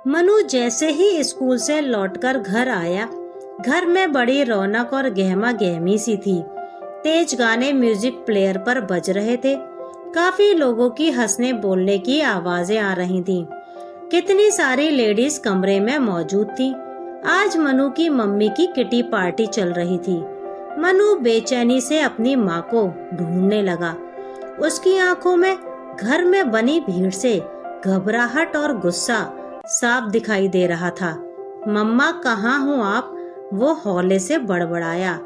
मनु जैसे ही स्कूल से लौटकर घर आया, घर में बड़ी रौनक और गहमा गहमी सी थी। तेज गाने म्यूजिक प्लेयर पर बज रहे थे। काफी लोगों की हंसने बोलने की आवाजें आ रही थीं। कितनी सारी लेडीज कमरे में मौजूद थीं। आज मनु की मम्मी की किटी पार्टी चल रही थी। मनु बेचैनी से अपनी माँ को ढूंढने लगा। उसकी आंखों में घर में बनी भीड़ से घबराहट और गुस्सा साफ दिखाई दे रहा था। मम्मा कहाँ हो आप? वो हौले से बड़बड़ाया।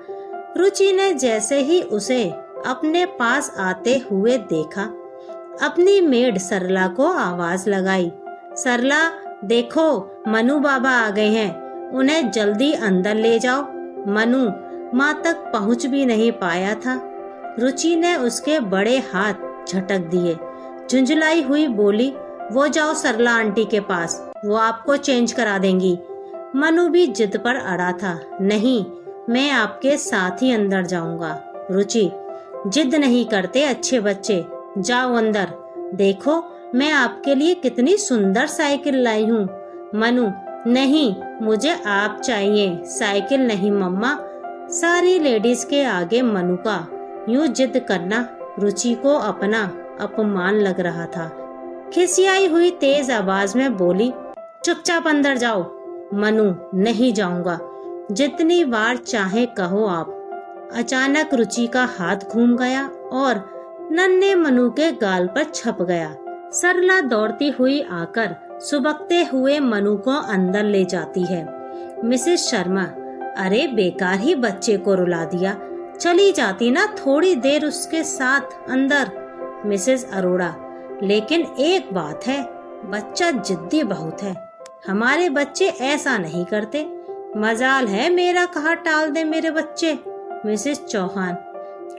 रुचि ने जैसे ही उसे अपने पास आते हुए देखा, अपनी मेड सरला को आवाज लगाई। सरला, देखो मनु बाबा आ गए हैं, उन्हें जल्दी अंदर ले जाओ। मनु माँ तक पहुँच भी नहीं पाया था। रुचि ने उसके बड़े हाथ झटक दिए। झुंझलाई हुई बोली, वो जाओ सरला आंटी के पास, वो आपको चेंज करा देंगी। मनु भी जिद पर अड़ा था। नहीं, मैं आपके साथ ही अंदर जाऊंगा। रुचि, जिद नहीं करते अच्छे बच्चे, जाओ अंदर। देखो मैं आपके लिए कितनी सुंदर साइकिल लाई हूँ। मनु, नहीं, मुझे आप चाहिए, साइकिल नहीं मम्मा। सारी लेडीज के आगे मनु का यूं जिद करना रुचि को अपना अपमान लग रहा था। खिसियाई हुई तेज आवाज में बोली, चुपचाप अंदर जाओ। मनु, नहीं जाऊंगा, जितनी बार चाहे कहो आप। अचानक रुचि का हाथ घूम गया और नन्हे मनु के गाल पर छप गया। सरला दौड़ती हुई आकर सुबकते हुए मनु को अंदर ले जाती है। मिसेस शर्मा, अरे बेकार ही बच्चे को रुला दिया, चली जाती ना थोड़ी देर उसके साथ अंदर। मिसेस अरोड़ा, लेकिन एक बात है, बच्चा जिद्दी बहुत है, हमारे बच्चे ऐसा नहीं करते। मजाल है मेरा, कहा टाल दे मेरे बच्चे। मिसेस चौहान,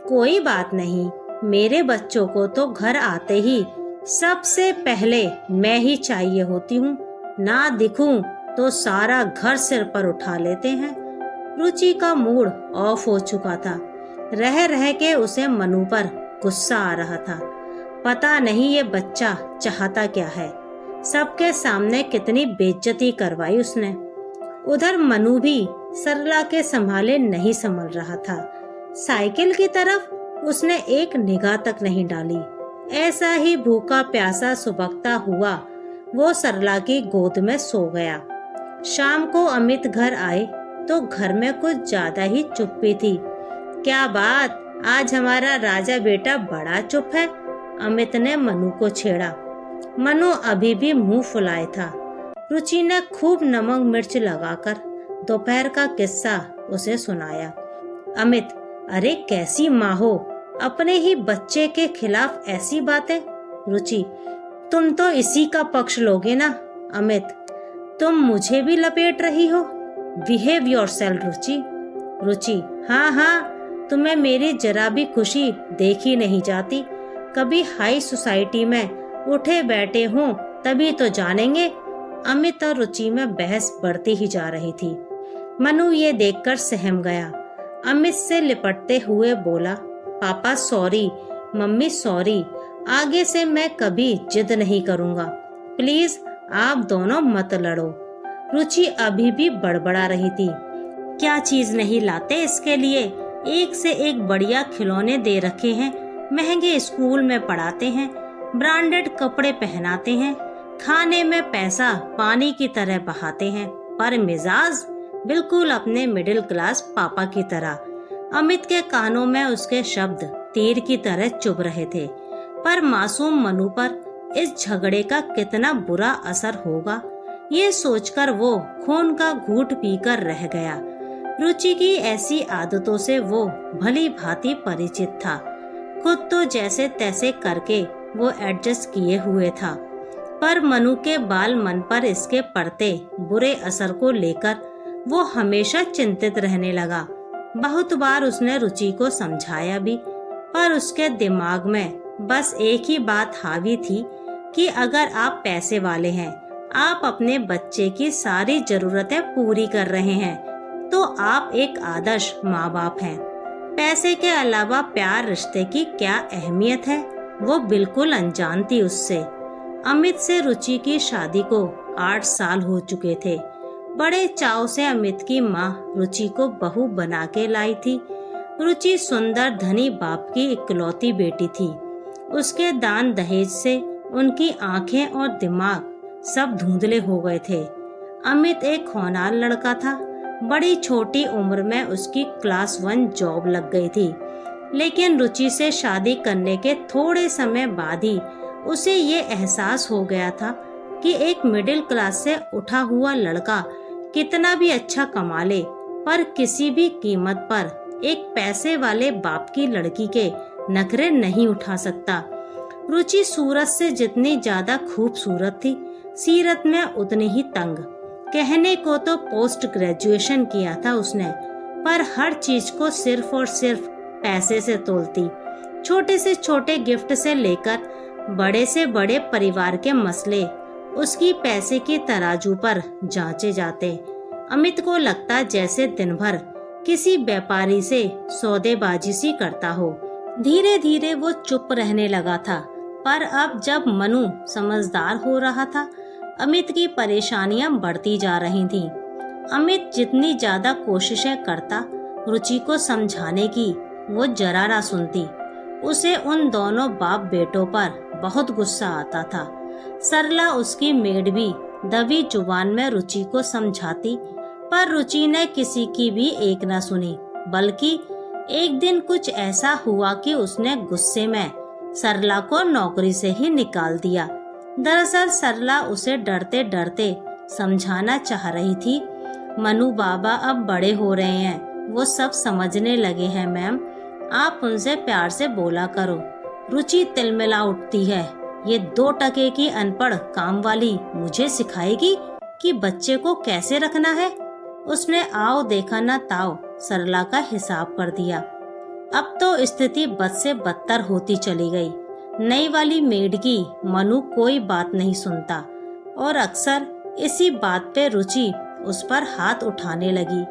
कोई बात नहीं, मेरे बच्चों को तो घर आते ही सबसे पहले मैं ही चाहिए होती हूँ, ना दिखूं तो सारा घर सिर पर उठा लेते हैं। रुचि का मूड ऑफ हो चुका था। रह रह के उसे मनु पर गुस्सा आ रहा था। पता नहीं ये बच्चा चाहता क्या है। सबके सामने कितनी बेइज्जती करवाई उसने। उधर मनु भी सरला के संभाले नहीं संभल रहा था। साइकिल की तरफ उसने एक निगाह तक नहीं डाली। ऐसा ही भूखा प्यासा सुबकता हुआ वो सरला की गोद में सो गया। शाम को अमित घर आए तो घर में कुछ ज्यादा ही चुप्पी थी। क्या बात, आज हमारा राजा बेटा बड़ा चुप है, अमित ने मनु को छेड़ा। मनु अभी भी मुंह फुलाए था। रुचि ने खूब नमक मिर्च लगाकर दोपहर का किस्सा उसे सुनाया। अमित, अरे कैसी माँ हो, अपने ही बच्चे के खिलाफ ऐसी बातें। रुचि, तुम तो इसी का पक्ष लोगे ना। अमित, तुम मुझे भी लपेट रही हो। बिहेव योरसेल्फ रुचि। रुचि, हाँ हाँ, तुम्हें मेरी जरा भी खुशी देखी नहीं जाती। कभी हाई सोसाइटी में उठे बैठे हो तभी तो जानेंगे। अमित और रुचि में बहस बढ़ती ही जा रही थी। मनु ये देखकर सहम गया। अमित से लिपटते हुए बोला, पापा सॉरी, मम्मी सॉरी, आगे से मैं कभी जिद नहीं करूँगा, प्लीज आप दोनों मत लड़ो। रुचि अभी भी बड़बड़ा रही थी। क्या चीज नहीं लाते इसके लिए, एक से एक बढ़िया खिलौने दे रखे हैं, महंगे स्कूल में पढ़ाते हैं, ब्रांडेड कपड़े पहनाते हैं, खाने में पैसा पानी की तरह बहाते हैं, पर मिजाज बिल्कुल अपने मिडिल क्लास पापा की तरह। अमित के कानों में उसके शब्द तीर की तरह चुभ रहे थे। पर मासूम मनु पर इस झगड़े का कितना बुरा असर होगा, ये सोचकर वो खून का घूंट पीकर रह गया। रुचि की ऐसी आदतों से वो भली भांति परिचित था। खुद तो जैसे तैसे करके वो एडजस्ट किए हुए था, पर मनु के बाल मन पर इसके पड़ते बुरे असर को लेकर वो हमेशा चिंतित रहने लगा। बहुत बार उसने रुचि को समझाया भी, पर उसके दिमाग में बस एक ही बात हावी थी कि अगर आप पैसे वाले हैं, आप अपने बच्चे की सारी जरूरतें पूरी कर रहे हैं, तो आप एक आदर्श माँ बाप हैं। पैसे के अलावा प्यार रिश्ते की क्या अहमियत है, वो बिल्कुल अनजान थी उससे। अमित से रुचि की शादी को 8 साल हो चुके थे। बड़े चाव से अमित की माँ रुचि को बहू बना के लाई थी। रुचि सुंदर धनी बाप की इकलौती बेटी थी। उसके दान दहेज से उनकी आंखें और दिमाग सब धुंधले हो गए थे। अमित एक होनहार लड़का था। बड़ी छोटी उम्र में उसकी क्लास 1 जॉब लग गई थी, लेकिन रुचि से शादी करने के थोड़े समय बाद ही उसे ये एहसास हो गया था कि एक मिडिल क्लास से उठा हुआ लड़का कितना भी अच्छा कमा ले, पर किसी भी कीमत पर एक पैसे वाले बाप की लड़की के नखरे नहीं उठा सकता। रुचि सूरत से जितनी ज्यादा खूबसूरत थी, सीरत में उतनी ही तंग। कहने को तो पोस्ट ग्रेजुएशन किया था उसने, पर हर चीज को सिर्फ और सिर्फ पैसे से तोलती। छोटे से छोटे गिफ्ट से लेकर बड़े से बड़े परिवार के मसले उसकी पैसे की तराजू पर जांचे जाते। अमित को लगता जैसे दिन भर किसी व्यापारी से सौदेबाजी सी करता हो। धीरे धीरे वो चुप रहने लगा था, पर अब जब मनु समझदार हो रहा था, अमित की परेशानियां बढ़ती जा रही थीं। अमित जितनी ज्यादा कोशिशें करता रुचि को समझाने की, वो जरा ना सुनती। उसे उन दोनों बाप बेटों पर बहुत गुस्सा आता था। सरला उसकी मेड भी दबी जुबान में रुचि को समझाती, पर रुचि ने किसी की भी एक न सुनी। बल्कि एक दिन कुछ ऐसा हुआ कि उसने गुस्से में सरला को नौकरी से ही निकाल दिया। दरअसल सरला उसे डरते डरते समझाना चाह रही थी, मनु बाबा अब बड़े हो रहे हैं, वो सब समझने लगे हैं मैम, आप उनसे प्यार से बोला करो। रुचि तिलमिला उठती है, ये 2 टके की अनपढ़ काम वाली मुझे सिखाएगी कि बच्चे को कैसे रखना है। उसने आओ देखा ना ताओ सरला का हिसाब कर दिया। अब तो स्थिति बद से बदतर होती चली गई। नई वाली मेड की मनु कोई बात नहीं सुनता और अक्सर इसी बात पे रुचि उस पर हाथ उठाने लगी।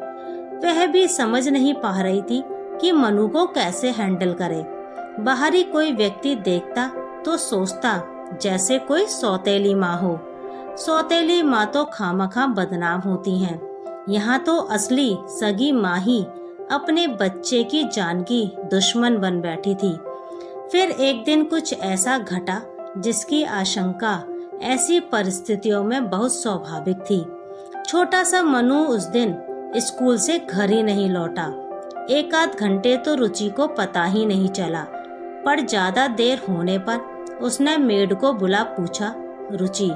वह भी समझ नहीं पा रही थी कि मनु को कैसे हैंडल करे। बाहरी कोई व्यक्ति देखता तो सोचता जैसे कोई सौतेली माँ हो। सौतेली माँ तो खामखा बदनाम होती हैं। यहाँ तो असली सगी माँ ही अपने बच्चे की जान की दुश्मन बन बैठी थी। फिर एक दिन कुछ ऐसा घटा जिसकी आशंका ऐसी परिस्थितियों में बहुत स्वाभाविक थी। छोटा सा मनु उस दिन स्कूल से घर ही नहीं लौटा। 1 आध घंटे तो रुचि को पता ही नहीं चला, पर ज्यादा देर होने पर उसने मेड को बुला पूछा, रुचि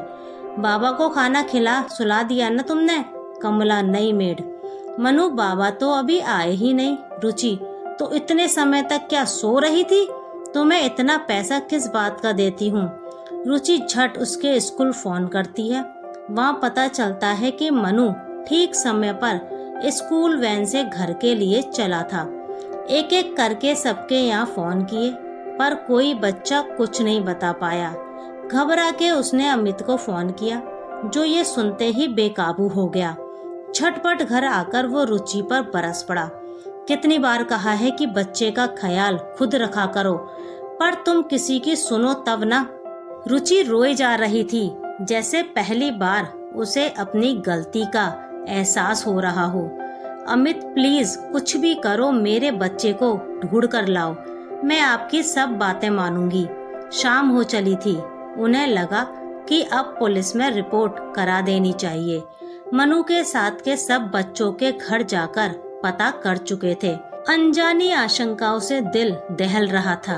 बाबा को खाना खिला सुला दिया ना तुमने? कमला नई मेड, मनु बाबा तो अभी आए ही नहीं। रुचि तो इतने समय तक क्या सो रही थी? तुम्हें इतना पैसा किस बात का देती हूँ। रुचि झट उसके स्कूल फोन करती है। वहाँ पता चलता है कि मनु ठीक समय पर स्कूल वैन से घर के लिए चला था। एक एक करके सबके यहाँ फोन किए, पर कोई बच्चा कुछ नहीं बता पाया। घबरा के उसने अमित को फोन किया, जो ये सुनते ही बेकाबू हो गया। झटपट घर आकर वो रुचि पर बरस पड़ा। कितनी बार कहा है कि बच्चे का ख्याल खुद रखा करो, पर तुम किसी की सुनो तब ना। रुचि रोए जा रही थी, जैसे पहली बार उसे अपनी गलती का एहसास हो रहा हो। अमित प्लीज कुछ भी करो, मेरे बच्चे को ढूंढ कर लाओ, मैं आपकी सब बातें मानूंगी। शाम हो चली थी। उन्हें लगा कि अब पुलिस में रिपोर्ट करा देनी चाहिए। मनु के साथ के सब बच्चों के घर जाकर पता कर चुके थे। अनजानी आशंकाओं से दिल दहल रहा था।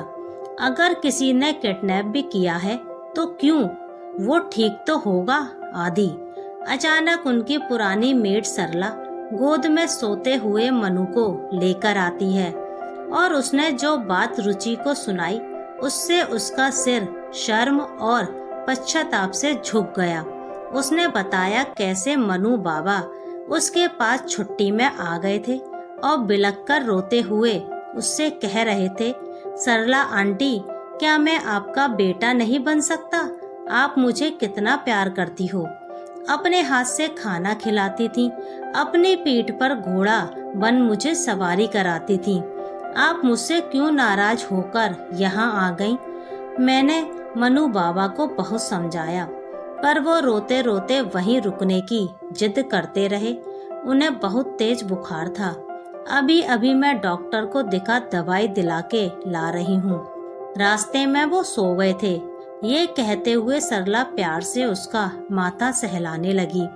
अगर किसी ने किडनैप भी किया है तो क्यों, वो ठीक तो होगा आदि। अचानक उनकी पुरानी मेड सरला गोद में सोते हुए मनु को लेकर आती है और उसने जो बात रुचि को सुनाई उससे उसका सिर शर्म और पश्चाताप से झुक गया। उसने बताया कैसे मनु बाबा उसके पास छुट्टी में आ गए थे और बिलख कर रोते हुए उससे कह रहे थे, सरला आंटी क्या मैं आपका बेटा नहीं बन सकता? आप मुझे कितना प्यार करती हो। अपने हाथ से खाना खिलाती थी, अपनी पीठ पर घोड़ा बन मुझे सवारी कराती थी। आप मुझसे क्यों नाराज होकर यहाँ आ गईं? मैंने मनु बाबा को बहुत समझाया, पर वो रोते रोते वहीं रुकने की जिद करते रहे। उन्हें बहुत तेज बुखार था। अभी अभी मैं डॉक्टर को दिखा दवाई दिला के ला रही हूँ। रास्ते में वो सो गए थे। ये कहते हुए सरला प्यार से उसका माथा सहलाने लगी।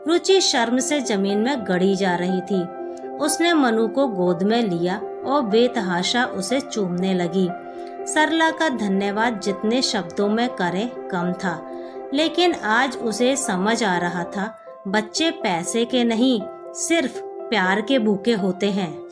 रुचि शर्म से जमीन में गड़ी जा रही थी। उसने मनु को गोद में लिया और बेतहाशा उसे चूमने लगी। सरला का धन्यवाद जितने शब्दों में करे कम था, लेकिन आज उसे समझ आ रहा था बच्चे पैसे के नहीं, सिर्फ प्यार के भूखे होते हैं।